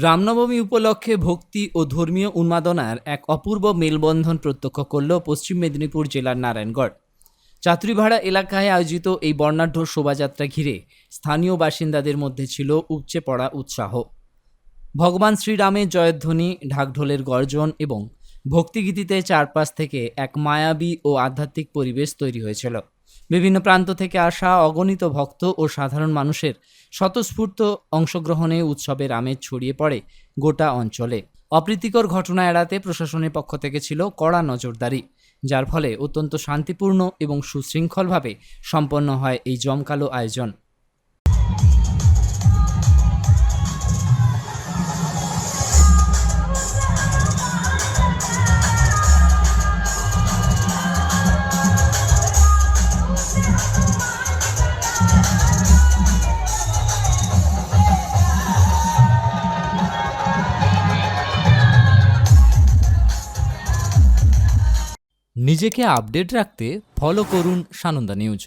রামনবমী উপলক্ষে ভক্তি ও ধর্মীয় উন্মাদনার এক অপূর্ব মেলবন্ধন প্রত্যক্ষ করল পশ্চিম মেদিনীপুর জেলার নারায়ণগড়। চাতুরিভাড়া এলাকায় আয়োজিত এই বর্ণাঢ্য শোভাযাত্রা ঘিরে স্থানীয় বাসিন্দাদের মধ্যে ছিল উপচে পড়া উৎসাহ। ভগবান শ্রীরামের জয়ধ্বনি, ঢাকঢোলের গর্জন এবং ভক্তিগীতিতে চারপাশ থেকে এক মায়াবী ও আধ্যাত্মিক পরিবেশ তৈরি হয়েছিল। বিভিন্ন প্রান্ত থেকে আসা অগণিত ভক্ত ও সাধারণ মানুষের স্বতঃস্ফূর্ত অংশগ্রহণে উৎসবের আমেজ ছড়িয়ে পড়ে গোটা অঞ্চলে। অপ্রীতিকর ঘটনা এড়াতে প্রশাসনের পক্ষ থেকে ছিল কড়া নজরদারি, যার ফলে অত্যন্ত শান্তিপূর্ণ এবং সুশৃঙ্খলভাবে সম্পন্ন হয় এই জমকালো আয়োজন। নিজেকে আপডেট রাখতে ফলো করুন সানন্দা নিউজ।